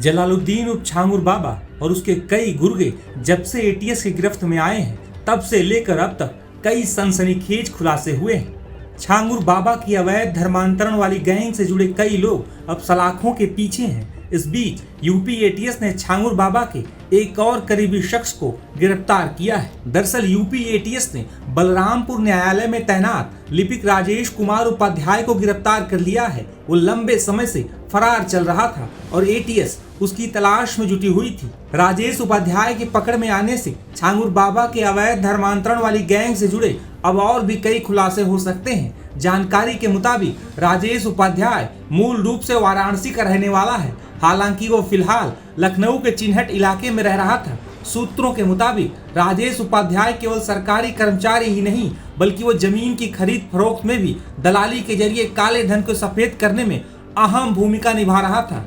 जलालुद्दीन उर्फ छांगुर बाबा और उसके कई गुर्गे जब से एटीएस की गिरफ्त में आए हैं तब से लेकर अब तक कई सनसनीखेज खुलासे हुए हैं। छांगुर बाबा की अवैध धर्मांतरण वाली गैंग से जुड़े कई लोग अब सलाखों के पीछे हैं। इस बीच यूपी एटीएस ने छांगुर बाबा के एक और करीबी शख्स को गिरफ्तार किया है। दरअसल यूपी एटीएस ने बलरामपुर न्यायालय में तैनात लिपिक राजेश कुमार उपाध्याय को गिरफ्तार कर लिया है। वो लंबे समय से फरार चल रहा था और एटीएस उसकी तलाश में जुटी हुई थी। राजेश उपाध्याय की पकड़ में आने से छांगुर बाबा के अवैध धर्मांतरण वाली गैंग से जुड़े अब और भी कई खुलासे हो सकते हैं। जानकारी के मुताबिक राजेश उपाध्याय मूल रूप से वाराणसी का रहने वाला है, हालांकि वो फिलहाल लखनऊ के चिन्हट इलाके में रह रहा था। सूत्रों के मुताबिक राजेश उपाध्याय केवल सरकारी कर्मचारी ही नहीं बल्कि वो जमीन की खरीद फरोख्त में भी दलाली के जरिए काले धन को सफेद करने में अहम भूमिका निभा रहा था।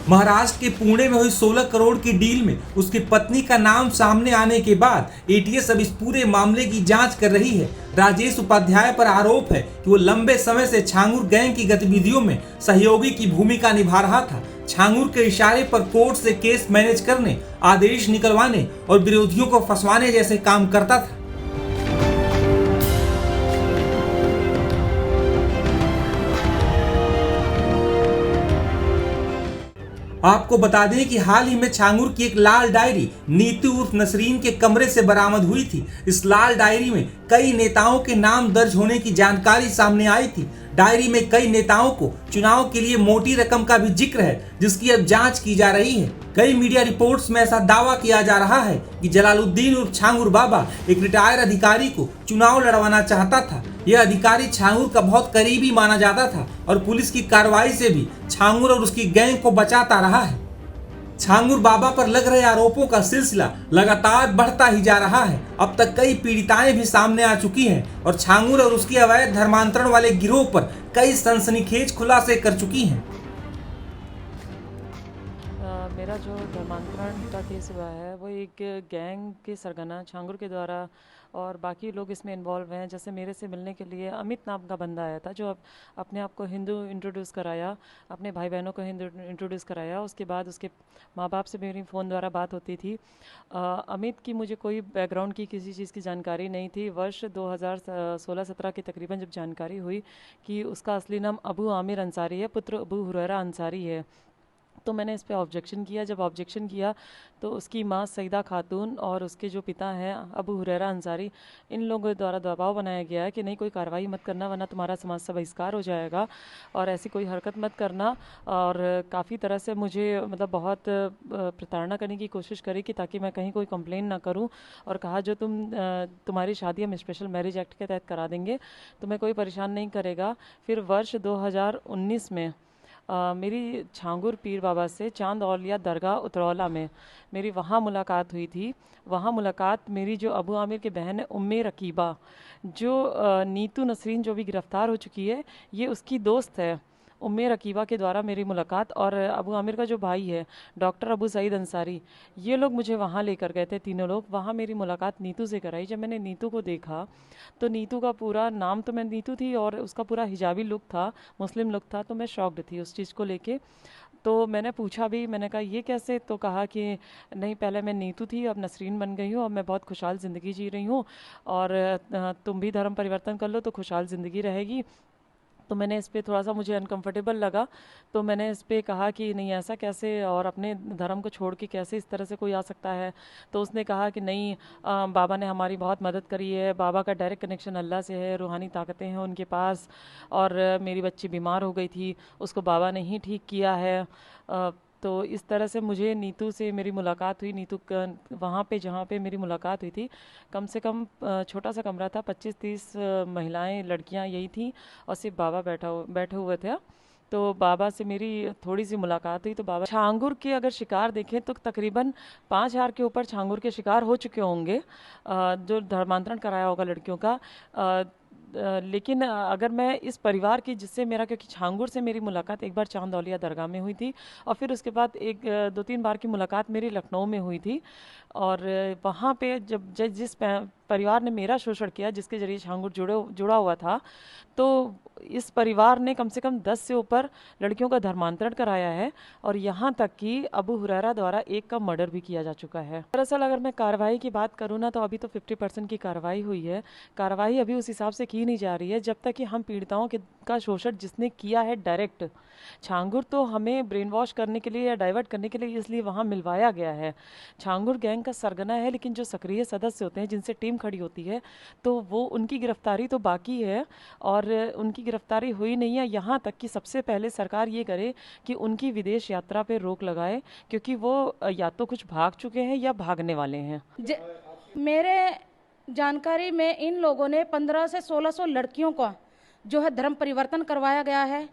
महाराष्ट्र के पुणे में हुई 16 करोड़ की डील में उसकी पत्नी का नाम सामने आने के बाद एटीएस अब इस पूरे मामले की जांच कर रही है। राजेश उपाध्याय पर आरोप है कि वो लंबे समय से छांगुर गैंग की गतिविधियों में सहयोगी की भूमिका निभा रहा था। छांगुर के इशारे पर कोर्ट से केस मैनेज करने, आदेश निकलवाने और विरोधियों को फंसवाने जैसे काम करता था। आपको बता दें कि हाल ही में छांगुर की एक लाल डायरी नीतू उर्फ नसरीन के कमरे से बरामद हुई थी। इस लाल डायरी में कई नेताओं के नाम दर्ज होने की जानकारी सामने आई थी। डायरी में कई नेताओं को चुनाव के लिए मोटी रकम का भी जिक्र है, जिसकी अब जांच की जा रही है। कई मीडिया रिपोर्ट्स में ऐसा दावा किया जा रहा है कि जलालुद्दीन उर्फ छांगुर बाबा एक रिटायर अधिकारी को चुनाव लड़वाना चाहता था। यह अधिकारी छांगुर का बहुत करीबी माना जाता था और पुलिस की कार्रवाई से भी छांगुर और उसकी गैंग को बचाता रहा है। छांगुर बाबा पर लग रहे आरोपों का सिलसिला लगातार बढ़ता ही जा रहा है। अब तक कई पीड़िताएं भी सामने आ चुकी हैं और छांगुर और उसके अवैध धर्मांतरण वाले गिरोह पर कई सनसनीखेज खुलासे कर चुकी हैं। मेरा जो धर्मांतरण का केस हुआ है वो एक गैंग के सरगना छांगुर के द्वारा और बाकी लोग इसमें इन्वॉल्व हैं। जैसे मेरे से मिलने के लिए अमित नाम का बंदा आया था जो अपने आप को हिंदू इंट्रोड्यूस कराया, अपने भाई बहनों को हिंदू इंट्रोड्यूस कराया। उसके बाद उसके माँ बाप से मेरी फ़ोन द्वारा बात होती थी। अमित की मुझे कोई बैकग्राउंड की किसी चीज़ की जानकारी नहीं थी। वर्ष 2016-17 की तकरीबन जब जानकारी हुई कि उसका असली नाम अबू आमिर अंसारी है, पुत्र अबू हुरैरा अंसारी है, तो मैंने इस पे ऑब्जेक्शन किया। जब ऑब्जेक्शन किया तो उसकी माँ सईदा खातून और उसके जो पिता हैं अबू हुरैरा अंसारी, इन लोगों द्वारा दबाव बनाया गया है कि नहीं कोई कार्रवाई मत करना वरना तुम्हारा समाज से बहिष्कार हो जाएगा और ऐसी कोई हरकत मत करना। और काफ़ी तरह से मुझे मतलब बहुत प्रताड़ना करने की कोशिश करी कि ताकि मैं कहीं कोई कंप्लेन ना करूं, और कहा जो तुम्हारी शादी हम स्पेशल मैरिज एक्ट के तहत करा देंगे, तुम्हें कोई परेशान नहीं करेगा। फिर वर्ष 2019 में मेरी छांगुर पीर बाबा से चांद औलिया दरगाह उतरौला में मेरी वहाँ मुलाकात हुई थी। वहाँ मुलाकात मेरी जो अबू आमिर की बहन है उम्मे रकीबा, जो नीतू नसरीन जो भी गिरफ़्तार हो चुकी है, ये उसकी दोस्त है। उम्मे रकीबा के द्वारा मेरी मुलाकात, और अबू आमिर का जो भाई है डॉक्टर अबू सईद अंसारी, ये लोग मुझे वहाँ लेकर गए थे। तीनों लोग वहाँ मेरी मुलाकात नीतू से कराई। जब मैंने नीतू को देखा तो नीतू का पूरा नाम तो मैं नीतू थी और उसका पूरा हिजाबी लुक था, मुस्लिम लुक था, तो मैं शॉक्ड थी उस चीज़ को लेके। तो मैंने पूछा भी, मैंने कहा ये कैसे? तो कहा कि नहीं, पहले मैं नीतू थी, अब नसरीन बन गई हूँ, अब मैं बहुत खुशहाल ज़िंदगी जी रही हूँ और तुम भी धर्म परिवर्तन कर लो तो खुशहाल ज़िंदगी रहेगी। तो मैंने इस पर थोड़ा सा मुझे अनकंफर्टेबल लगा, तो मैंने इस पर कहा कि नहीं ऐसा कैसे, और अपने धर्म को छोड़ के कैसे इस तरह से कोई आ सकता है। तो उसने कहा कि नहीं, बाबा ने हमारी बहुत मदद करी है, बाबा का डायरेक्ट कनेक्शन अल्लाह से है, रूहानी ताकतें हैं उनके पास, और मेरी बच्ची बीमार हो गई थी, उसको बाबा ने ही ठीक किया है। तो इस तरह से मुझे नीतू से मेरी मुलाकात हुई। नीतू वहाँ पे जहाँ पे मेरी मुलाकात हुई थी, कम से कम छोटा सा कमरा था, 25-30 महिलाएं लड़कियाँ यही थी और सिर्फ बाबा बैठे हुए थे। तो बाबा से मेरी थोड़ी सी मुलाकात हुई। तो बाबा छांगुर के अगर शिकार देखें तो तकरीबन 5000 के ऊपर छांगुर के शिकार हो चुके होंगे, जो धर्मांतरण कराया होगा लड़कियों का। लेकिन अगर मैं इस परिवार की जिससे मेरा, क्योंकि छांगुर से मेरी मुलाकात एक बार चांदौलिया दरगाह में हुई थी और फिर उसके बाद एक 2-3 बार की मुलाकात मेरी लखनऊ में हुई थी। और वहाँ पे जब जिस परिवार ने मेरा शोषण किया, जिसके जरिए छांगुर जुड़ा हुआ था, तो इस परिवार ने कम से कम 10 से ऊपर लड़कियों का धर्मांतरण कराया है और यहाँ तक कि अबू हुरैरा द्वारा एक का मर्डर भी किया जा चुका है। दरअसल अगर मैं कार्रवाई की बात करूँ ना, तो अभी तो 50% की कार्रवाई हुई है। कार्रवाई अभी उस हिसाब से की नहीं जा रही है जब तक कि हम पीड़िताओं का शोषण जिसने किया है डायरेक्ट, छांगुर तो हमें ब्रेन वॉश करने के लिए या डाइवर्ट करने के लिए इसलिए वहाँ मिलवाया गया है। छांगुर गैंग का सरगना है, लेकिन जो सक्रिय सदस्य होते हैं जिनसे टीम खड़ी होती है, तो वो उनकी गिरफ्तारी तो बाकी है और उनकी गिरफ्तारी हुई नहीं है। यहाँ तक कि सबसे पहले सरकार ये करे कि उनकी विदेश यात्रा पे रोक लगाए, क्योंकि वो या तो कुछ भाग चुके हैं या भागने वाले हैं। मेरे जानकारी में इन लोगों ने 1500 से 1600 लड़कियों का जो है धर्म परिवर्तन करवाया गया है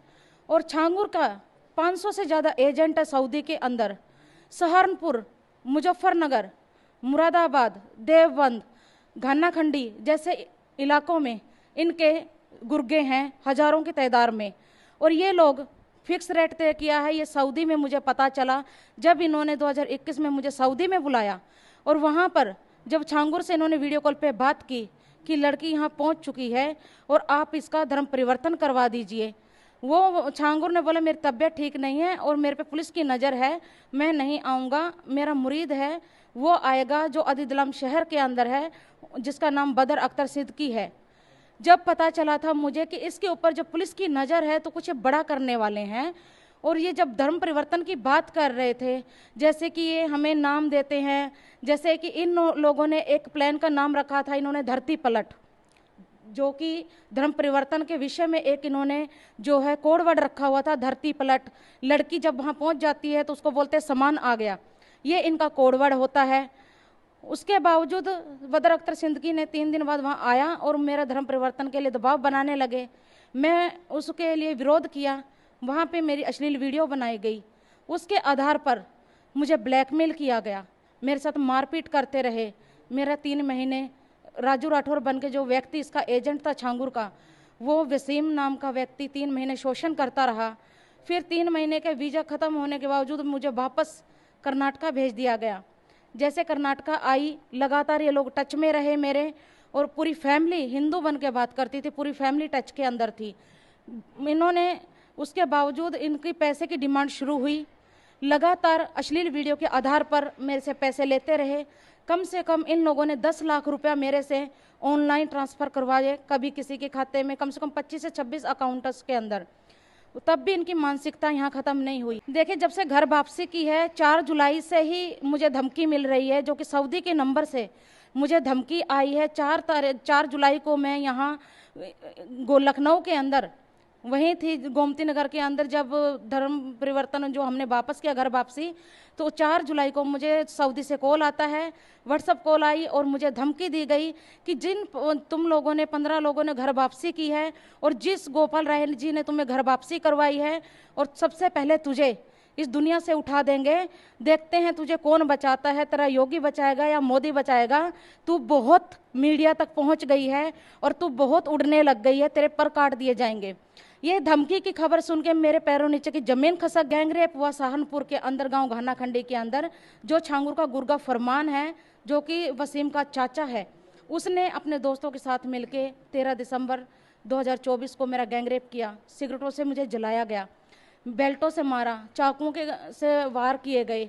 और छांगुर का 500 से ज़्यादा एजेंट है सऊदी के अंदर। सहारनपुर, मुजफ्फरनगर, मुरादाबाद, देवबंद, घानाखंडी जैसे इलाकों में इनके गुर्गे हैं हजारों की तादाद में। और ये लोग फिक्स रेट तय किया है। ये सऊदी में मुझे पता चला जब इन्होंने 2021 में मुझे सऊदी में बुलाया और वहाँ पर जब छांगुर से इन्होंने वीडियो कॉल पे बात की कि लड़की यहाँ पहुँच चुकी है और आप इसका धर्म परिवर्तन करवा दीजिए, वो छांगुर ने बोला मेरी तबीयत ठीक नहीं है और मेरे पे पुलिस की नज़र है, मैं नहीं आऊँगा, मेरा मुरीद है वो आएगा जो अदीदलम शहर के अंदर है, जिसका नाम बदर अख्तर सिद्दीकी है। जब पता चला था मुझे कि इसके ऊपर जब पुलिस की नज़र है तो कुछ बड़ा करने वाले हैं। और ये जब धर्म परिवर्तन की बात कर रहे थे, जैसे कि ये हमें नाम देते हैं, जैसे कि इन लोगों ने एक प्लान का नाम रखा था, इन्होंने धरती पलट, जो कि धर्म परिवर्तन के विषय में एक इन्होंने जो है कोड वर्ड रखा हुआ था, धरती पलट। लड़की जब वहाँ पहुँच जाती है तो उसको बोलते हैं समान आ गया, ये इनका कोड वर्ड होता है। उसके बावजूद बदर अख्तर सिद्दीकी ने 3 दिन बाद वहाँ आया और मेरा धर्म परिवर्तन के लिए दबाव बनाने लगे। मैं उसके लिए विरोध किया, वहाँ पे मेरी अश्लील वीडियो बनाई गई, उसके आधार पर मुझे ब्लैकमेल किया गया, मेरे साथ मारपीट करते रहे। मेरा 3 महीने राजू राठौर बन के जो व्यक्ति इसका एजेंट था छांगुर का, वो वसीम नाम का व्यक्ति 3 महीने शोषण करता रहा। फिर 3 महीने के वीज़ा ख़त्म होने के बावजूद मुझे वापस कर्नाटका भेज दिया गया। जैसे कर्नाटका आई, लगातार ये लोग टच में रहे मेरे, और पूरी फैमिली हिंदू बन के बात करती थी, पूरी फैमिली टच के अंदर थी। इन्होंने उसके बावजूद इनकी पैसे की डिमांड शुरू हुई, लगातार अश्लील वीडियो के आधार पर मेरे से पैसे लेते रहे। कम से कम इन लोगों ने 10 लाख रुपया मेरे से ऑनलाइन ट्रांसफ़र करवाए, कभी किसी के खाते में, कम से कम 25 से 26 अकाउंट्स के अंदर। तब भी इनकी मानसिकता यहाँ ख़त्म नहीं हुई। देखिए, जब से घर वापसी की है 4 जुलाई से ही मुझे धमकी मिल रही है, जो कि सऊदी के नंबर से मुझे धमकी आई है। 4 जुलाई को मैं यहाँ लखनऊ के अंदर वहीं थी, गोमती नगर के अंदर, जब धर्म परिवर्तन जो हमने वापस किया घर वापसी, तो 4 जुलाई को मुझे सऊदी से कॉल आता है, व्हाट्सअप कॉल आई और मुझे धमकी दी गई कि जिन तुम लोगों ने 15 लोगों ने घर वापसी की है और जिस गोपाल राय जी ने तुम्हें घर वापसी करवाई है, और सबसे पहले तुझे इस दुनिया से उठा देंगे, देखते हैं तुझे कौन बचाता है, तेरा योगी बचाएगा या मोदी बचाएगा। तू बहुत मीडिया तक पहुंच गई है और तू बहुत उड़ने लग गई है, तेरे पर काट दिए जाएंगे। ये धमकी की खबर सुन के मेरे पैरों नीचे की जमीन खसक। गैंग रेप हुआ सहारनपुर के अंदर, गांव घानाखंडी के अंदर, जो छांगुर का गुर्गा फरमान है, जो कि वसीम का चाचा है, उसने अपने दोस्तों के साथ मिलके 13 दिसंबर 2024 को मेरा गैंग रेप किया। सिगरेटों से मुझे जलाया गया, बेल्टों से मारा, चाकुओं के से वार किए गए।